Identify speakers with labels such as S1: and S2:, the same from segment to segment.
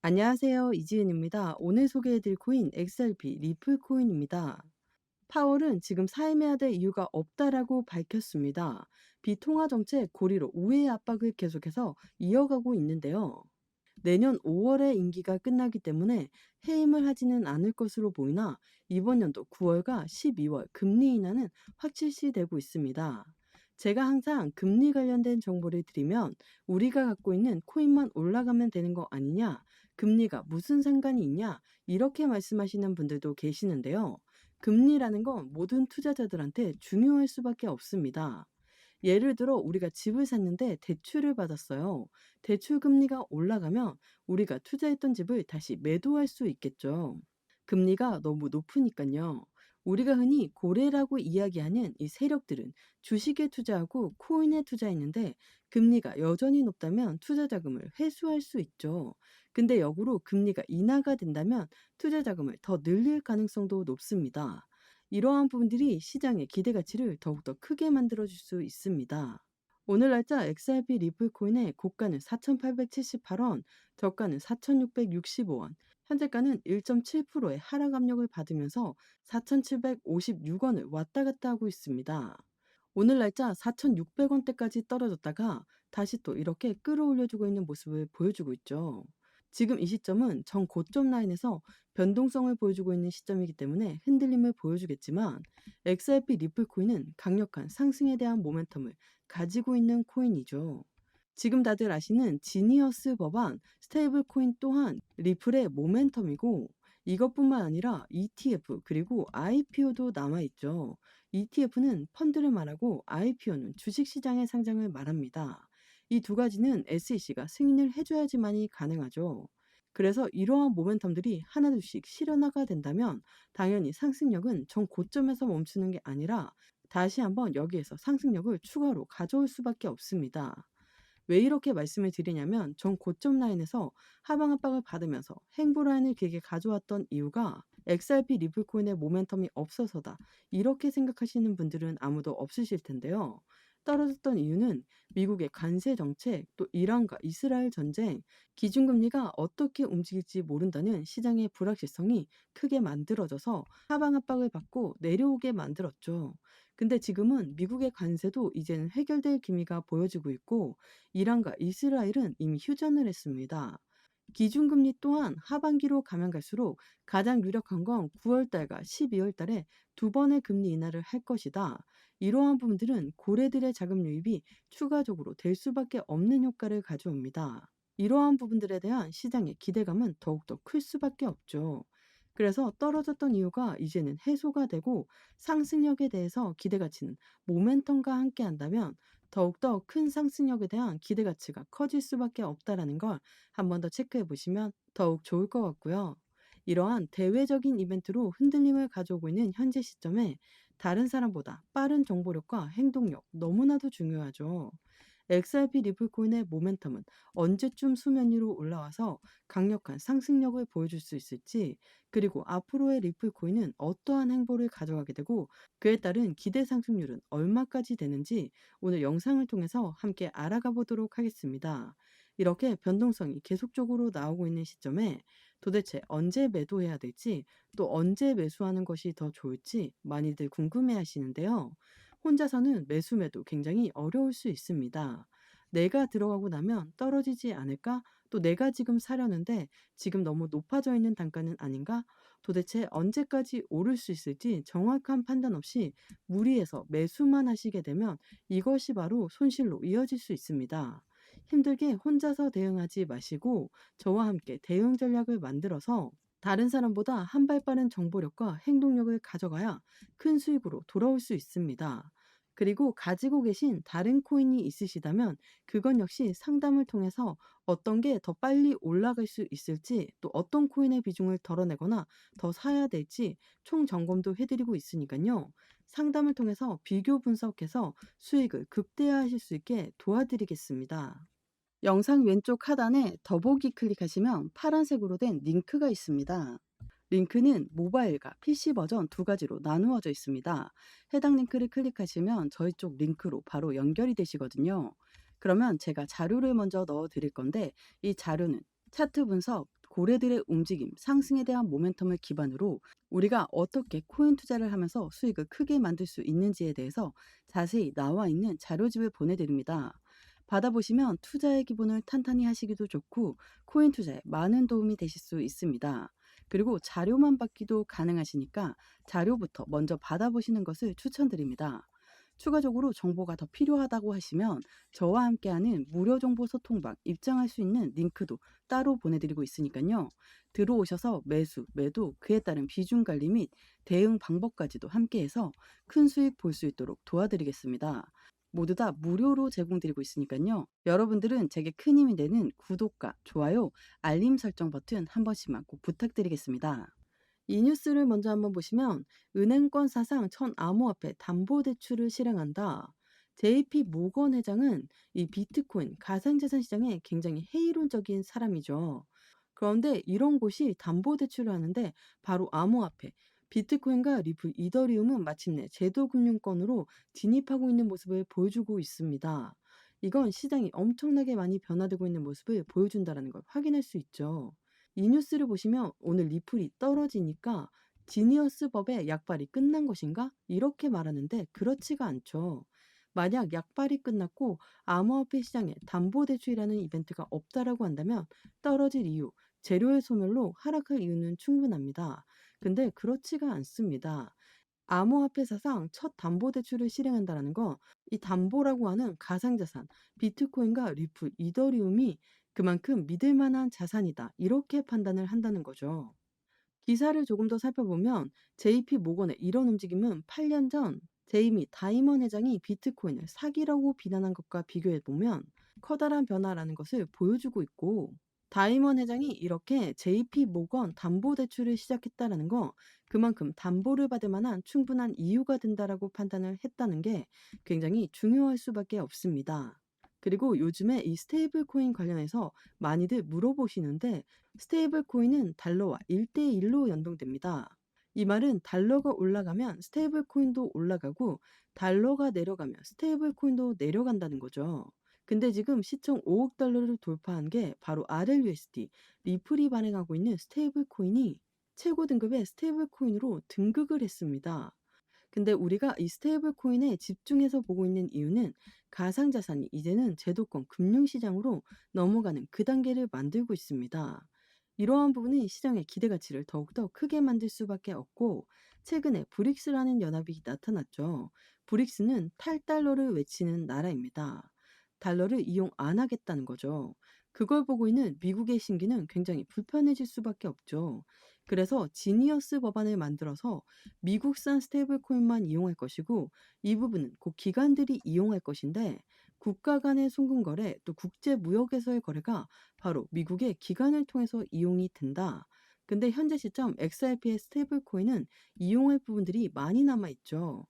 S1: 안녕하세요. 이지은입니다. 오늘 소개해드릴 코인 XRP 리플 코인입니다. 파월은 지금 사임해야 될 이유가 없다라고 밝혔습니다. 비통화 정책 고리로 우회의 압박을 계속해서 이어가고 있는데요. 내년 5월에 임기가 끝나기 때문에 해임을 하지는 않을 것으로 보이나 이번 연도 9월과 12월 금리 인하는 확실시되고 있습니다. 제가 항상 금리 관련된 정보를 드리면 우리가 갖고 있는 코인만 올라가면 되는 거 아니냐? 금리가 무슨 상관이 있냐? 이렇게 말씀하시는 분들도 계시는데요. 금리라는 건 모든 투자자들한테 중요할 수밖에 없습니다. 예를 들어 우리가 집을 샀는데 대출을 받았어요. 대출 금리가 올라가면 우리가 투자했던 집을 다시 매도할 수 있겠죠. 금리가 너무 높으니까요. 우리가 흔히 고래라고 이야기하는 이 세력들은 주식에 투자하고 코인에 투자했는데 금리가 여전히 높다면 투자 자금을 회수할 수 있죠. 근데 역으로 금리가 인하가 된다면 투자 자금을 더 늘릴 가능성도 높습니다. 이러한 부분들이 시장의 기대 가치를 더욱더 크게 만들어줄 수 있습니다. 오늘 날짜 XRP 리플 코인의 고가는 4,878원, 저가는 4,665원, 현재가는 1.7%의 하락 압력을 받으면서 4,756원을 왔다 갔다 하고 있습니다. 오늘 날짜 4,600원대까지 떨어졌다가 다시 또 이렇게 끌어올려주고 있는 모습을 보여주고 있죠. 지금 이 시점은 전 고점 라인에서 변동성을 보여주고 있는 시점이기 때문에 흔들림을 보여주겠지만 XRP 리플 코인은 강력한 상승에 대한 모멘텀을 가지고 있는 코인이죠. 지금 다들 아시는 지니어스 법안 스테이블 코인 또한 리플의 모멘텀이고 이것뿐만 아니라 ETF 그리고 IPO도 남아있죠. ETF는 펀드를 말하고 IPO는 주식시장의 상장을 말합니다. 이 두 가지는 SEC가 승인을 해줘야지만이 가능하죠. 그래서 이러한 모멘텀들이 하나둘씩 실현화가 된다면 당연히 상승력은 전 고점에서 멈추는 게 아니라 다시 한번 여기에서 상승력을 추가로 가져올 수밖에 없습니다. 왜 이렇게 말씀을 드리냐면 전 고점 라인에서 하방 압박을 받으면서 행보 라인을 길게 가져왔던 이유가 XRP 리플 코인의 모멘텀이 없어서다. 이렇게 생각하시는 분들은 아무도 없으실 텐데요. 떨어졌던 이유는 미국의 관세 정책, 또 이란과 이스라엘 전쟁, 기준금리가 어떻게 움직일지 모른다는 시장의 불확실성이 크게 만들어져서 하방 압박을 받고 내려오게 만들었죠. 근데 지금은 미국의 관세도 이제는 해결될 기미가 보여지고 있고 이란과 이스라엘은 이미 휴전을 했습니다. 기준금리 또한 하반기로 가면 갈수록 가장 유력한 건 9월 달과 12월 달에 두 번의 금리 인하를 할 것이다. 이러한 부분들은 고래들의 자금 유입이 추가적으로 될 수밖에 없는 효과를 가져옵니다. 이러한 부분들에 대한 시장의 기대감은 더욱더 클 수밖에 없죠. 그래서 떨어졌던 이유가 이제는 해소가 되고 상승력에 대해서 기대 가치는 모멘텀과 함께 한다면 더욱더 큰 상승력에 대한 기대 가치가 커질 수밖에 없다라는 걸 한 번 더 체크해 보시면 더욱 좋을 것 같고요. 이러한 대외적인 이벤트로 흔들림을 가져오고 있는 현재 시점에 다른 사람보다 빠른 정보력과 행동력 너무나도 중요하죠. XRP 리플 코인의 모멘텀은 언제쯤 수면 위로 올라와서 강력한 상승력을 보여줄 수 있을지, 그리고 앞으로의 리플 코인은 어떠한 행보를 가져가게 되고 그에 따른 기대 상승률은 얼마까지 되는지 오늘 영상을 통해서 함께 알아가 보도록 하겠습니다. 이렇게 변동성이 계속적으로 나오고 있는 시점에 도대체 언제 매도해야 될지 또 언제 매수하는 것이 더 좋을지 많이들 궁금해 하시는데요. 혼자서는 매수 매도 굉장히 어려울 수 있습니다. 내가 들어가고 나면 떨어지지 않을까? 또 내가 지금 사려는데 지금 너무 높아져 있는 단가는 아닌가? 도대체 언제까지 오를 수 있을지 정확한 판단 없이 무리해서 매수만 하시게 되면 이것이 바로 손실로 이어질 수 있습니다. 힘들게 혼자서 대응하지 마시고 저와 함께 대응 전략을 만들어서 다른 사람보다 한 발 빠른 정보력과 행동력을 가져가야 큰 수익으로 돌아올 수 있습니다. 그리고 가지고 계신 다른 코인이 있으시다면 그건 역시 상담을 통해서 어떤 게 더 빨리 올라갈 수 있을지 또 어떤 코인의 비중을 덜어내거나 더 사야 될지 총 점검도 해드리고 있으니까요. 상담을 통해서 비교 분석해서 수익을 극대화하실 수 있게 도와드리겠습니다. 영상 왼쪽 하단에 더보기 클릭하시면 파란색으로 된 링크가 있습니다. 링크는 모바일과 PC 버전 두 가지로 나누어져 있습니다. 해당 링크를 클릭하시면 저희 쪽 링크로 바로 연결이 되시거든요. 그러면 제가 자료를 먼저 넣어 드릴 건데 이 자료는 차트 분석, 고래들의 움직임, 상승에 대한 모멘텀을 기반으로 우리가 어떻게 코인 투자를 하면서 수익을 크게 만들 수 있는지에 대해서 자세히 나와 있는 자료집을 보내드립니다. 받아보시면 투자의 기본을 탄탄히 하시기도 좋고 코인 투자에 많은 도움이 되실 수 있습니다. 그리고 자료만 받기도 가능하시니까 자료부터 먼저 받아보시는 것을 추천드립니다. 추가적으로 정보가 더 필요하다고 하시면 저와 함께하는 무료 정보 소통방 입장할 수 있는 링크도 따로 보내드리고 있으니까요. 들어오셔서 매수, 매도, 그에 따른 비중 관리 및 대응 방법까지도 함께해서 큰 수익 볼 수 있도록 도와드리겠습니다. 모두 다 무료로 제공드리고 있으니까요. 여러분들은 제게 큰 힘이 되는 구독과 좋아요, 알림 설정 버튼 한 번씩만 꼭 부탁드리겠습니다. 이 뉴스를 먼저 한번 보시면 은행권 사상 첫 암호화폐 담보대출을 실행한다. JP 모건 회장은 이 비트코인 가상자산 시장에 굉장히 회의론적인 사람이죠. 그런데 이런 곳이 담보대출을 하는데 바로 암호화폐, 비트코인과 리플, 이더리움은 마침내 제도금융권으로 진입하고 있는 모습을 보여주고 있습니다. 이건 시장이 엄청나게 많이 변화되고 있는 모습을 보여준다는 걸 확인할 수 있죠. 이 뉴스를 보시면 오늘 리플이 떨어지니까 지니어스 법의 약발이 끝난 것인가? 이렇게 말하는데 그렇지가 않죠. 만약 약발이 끝났고 암호화폐 시장에 담보대출이라는 이벤트가 없다라고 한다면 떨어질 이유, 재료의 소멸로 하락할 이유는 충분합니다. 근데 그렇지가 않습니다. 암호화폐 사상 첫 담보대출을 실행한다는 거, 이 담보라고 하는 가상자산, 비트코인과 리플, 이더리움이 그만큼 믿을 만한 자산이다. 이렇게 판단을 한다는 거죠. 기사를 조금 더 살펴보면 JP 모건의 이런 움직임은 8년 전 제이미 다이먼 회장이 비트코인을 사기라고 비난한 것과 비교해 보면 커다란 변화라는 것을 보여주고 있고, 다이먼 회장이 이렇게 JP 모건 담보대출을 시작했다라는 거, 그만큼 담보를 받을 만한 충분한 이유가 된다라고 판단을 했다는 게 굉장히 중요할 수밖에 없습니다. 그리고 요즘에 이 스테이블 코인 관련해서 많이들 물어보시는데 스테이블 코인은 달러와 1대1로 연동됩니다. 이 말은 달러가 올라가면 스테이블 코인도 올라가고 달러가 내려가면 스테이블 코인도 내려간다는 거죠. 근데 지금 시총 5억 달러를 돌파한 게 바로 RLUSD, 리플이 발행하고 있는 스테이블 코인이 최고 등급의 스테이블 코인으로 등극을 했습니다. 근데 우리가 이 스테이블 코인에 집중해서 보고 있는 이유는 가상자산이 이제는 제도권 금융시장으로 넘어가는 그 단계를 만들고 있습니다. 이러한 부분이 시장의 기대 가치를 더욱더 크게 만들 수밖에 없고, 최근에 브릭스라는 연합이 나타났죠. 브릭스는 탈달러를 외치는 나라입니다. 달러를 이용 안 하겠다는 거죠. 그걸 보고 있는 미국의 심기는 굉장히 불편해질 수밖에 없죠. 그래서 지니어스 법안을 만들어서 미국산 스테이블 코인만 이용할 것이고 이 부분은 곧 기관들이 이용할 것인데, 국가 간의 송금 거래 또 국제 무역에서의 거래가 바로 미국의 기관을 통해서 이용이 된다. 근데 현재 시점 XRP의 스테이블 코인은 이용할 부분들이 많이 남아 있죠.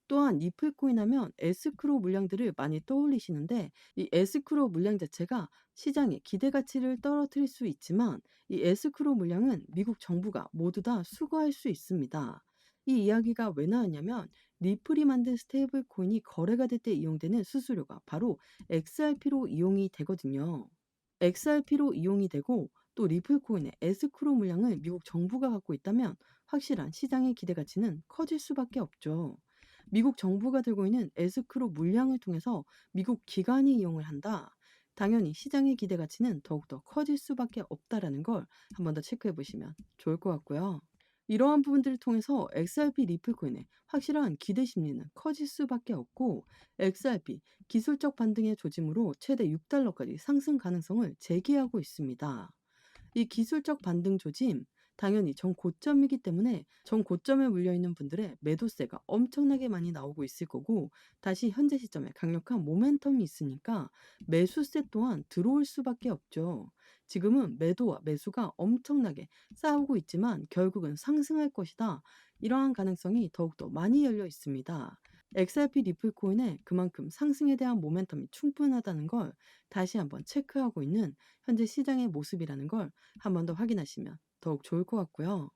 S1: 또한 리플코인 하면 에스크로 물량들을 많이 떠올리시는데 이 에스크로 물량 자체가 시장의 기대 가치를 떨어뜨릴 수 있지만 이 에스크로 물량은 미국 정부가 모두 다 수거할 수 있습니다. 이 이야기가 왜 나왔냐면 리플이 만든 스테이블 코인이 거래가 될 때 이용되는 수수료가 바로 XRP로 이용이 되거든요. XRP로 이용이 되고 또 리플 코인의 에스크로 물량을 미국 정부가 갖고 있다면 확실한 시장의 기대 가치는 커질 수밖에 없죠. 미국 정부가 들고 있는 에스크로 물량을 통해서 미국 기관이 이용을 한다. 당연히 시장의 기대 가치는 더욱더 커질 수밖에 없다라는 걸 한 번 더 체크해 보시면 좋을 것 같고요. 이러한 부분들을 통해서 XRP 리플코인의 확실한 기대 심리는 커질 수밖에 없고, XRP 기술적 반등의 조짐으로 최대 6달러까지 상승 가능성을 제기하고 있습니다. 이 기술적 반등 조짐, 당연히 전고점이기 때문에 전고점에 물려있는 분들의 매도세가 엄청나게 많이 나오고 있을 거고, 다시 현재 시점에 강력한 모멘텀이 있으니까 매수세 또한 들어올 수밖에 없죠. 지금은 매도와 매수가 엄청나게 싸우고 있지만 결국은 상승할 것이다. 이러한 가능성이 더욱더 많이 열려 있습니다. XRP 리플 코인에 그만큼 상승에 대한 모멘텀이 충분하다는 걸 다시 한번 체크하고 있는 현재 시장의 모습이라는 걸 한 번 더 확인하시면 더욱 좋을 것 같고요.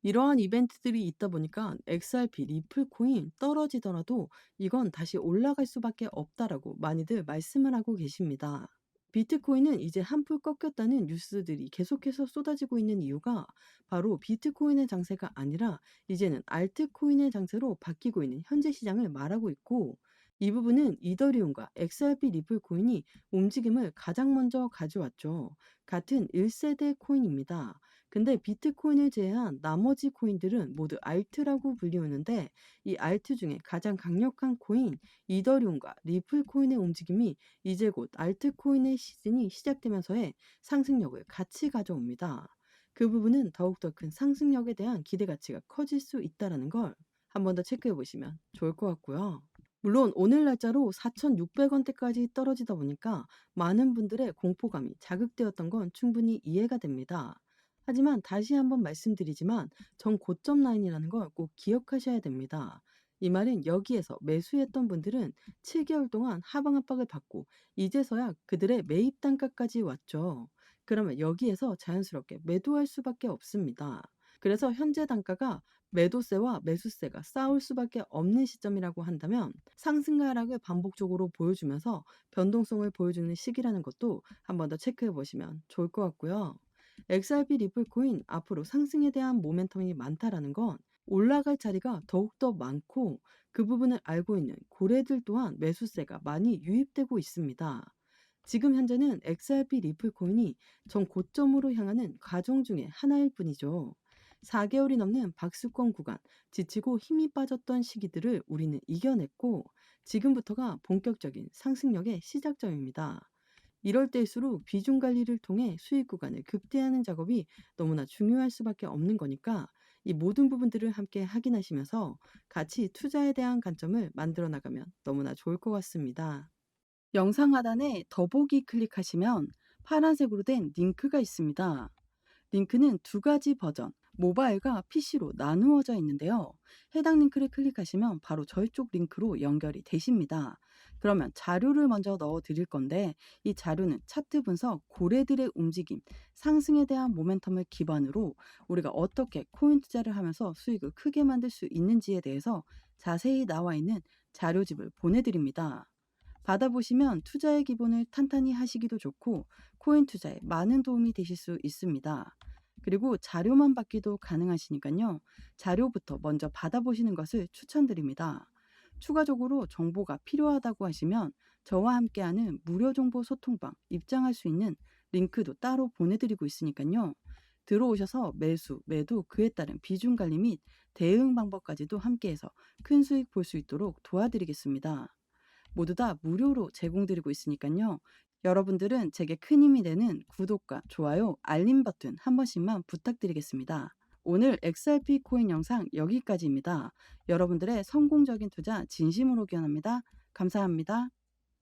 S1: 이러한 이벤트들이 있다 보니까 XRP 리플 코인 떨어지더라도 이건 다시 올라갈 수밖에 없다라고 많이들 말씀을 하고 계십니다. 비트코인은 이제 한풀 꺾였다는 뉴스들이 계속해서 쏟아지고 있는 이유가 바로 비트코인의 장세가 아니라 이제는 알트코인의 장세로 바뀌고 있는 현재 시장을 말하고 있고, 이 부분은 이더리움과 XRP 리플 코인이 움직임을 가장 먼저 가져왔죠. 같은 1세대 코인입니다. 근데 비트코인을 제외한 나머지 코인들은 모두 알트라고 불리우는데, 이 알트 중에 가장 강력한 코인 이더리움과 리플 코인의 움직임이 이제 곧 알트코인의 시즌이 시작되면서의 상승력을 같이 가져옵니다. 그 부분은 더욱더 큰 상승력에 대한 기대 가치가 커질 수 있다는 걸 한 번 더 체크해 보시면 좋을 것 같고요. 물론 오늘 날짜로 4,600원대까지 떨어지다 보니까 많은 분들의 공포감이 자극되었던 건 충분히 이해가 됩니다. 하지만 다시 한번 말씀드리지만 전 고점 라인이라는 걸 꼭 기억하셔야 됩니다. 이 말은 여기에서 매수했던 분들은 7개월 동안 하방 압박을 받고 이제서야 그들의 매입 단가까지 왔죠. 그러면 여기에서 자연스럽게 매도할 수밖에 없습니다. 그래서 현재 단가가 매도세와 매수세가 싸울 수밖에 없는 시점이라고 한다면 상승과 하락을 반복적으로 보여주면서 변동성을 보여주는 시기라는 것도 한 번 더 체크해 보시면 좋을 것 같고요. XRP 리플 코인 앞으로 상승에 대한 모멘텀이 많다라는 건 올라갈 자리가 더욱더 많고, 그 부분을 알고 있는 고래들 또한 매수세가 많이 유입되고 있습니다. 지금 현재는 XRP 리플 코인이 전 고점으로 향하는 과정 중에 하나일 뿐이죠. 4개월이 넘는 박스권 구간, 지치고 힘이 빠졌던 시기들을 우리는 이겨냈고, 지금부터가 본격적인 상승력의 시작점입니다. 이럴 때일수록 비중 관리를 통해 수익 구간을 극대화하는 작업이 너무나 중요할 수밖에 없는 거니까, 이 모든 부분들을 함께 확인하시면서 같이 투자에 대한 관점을 만들어 나가면 너무나 좋을 것 같습니다. 영상 하단에 더보기 클릭하시면 파란색으로 된 링크가 있습니다. 링크는 두 가지 버전, 모바일과 PC로 나누어져 있는데요. 해당 링크를 클릭하시면 바로 저희 쪽 링크로 연결이 되십니다. 그러면 자료를 먼저 넣어 드릴 건데, 이 자료는 차트 분석, 고래들의 움직임, 상승에 대한 모멘텀을 기반으로 우리가 어떻게 코인 투자를 하면서 수익을 크게 만들 수 있는지에 대해서 자세히 나와 있는 자료집을 보내드립니다. 받아보시면 투자의 기본을 탄탄히 하시기도 좋고 코인 투자에 많은 도움이 되실 수 있습니다. 그리고 자료만 받기도 가능하시니까요. 자료부터 먼저 받아보시는 것을 추천드립니다. 추가적으로 정보가 필요하다고 하시면 저와 함께하는 무료 정보 소통방 입장할 수 있는 링크도 따로 보내드리고 있으니까요. 들어오셔서 매수, 매도, 그에 따른 비중 관리 및 대응 방법까지도 함께해서 큰 수익 볼 수 있도록 도와드리겠습니다. 모두 다 무료로 제공드리고 있으니까요. 여러분들은 제게 큰 힘이 되는 구독과 좋아요, 알림 버튼 한 번씩만 부탁드리겠습니다. 오늘 XRP 코인 영상 여기까지입니다. 여러분들의 성공적인 투자 진심으로 기원합니다. 감사합니다.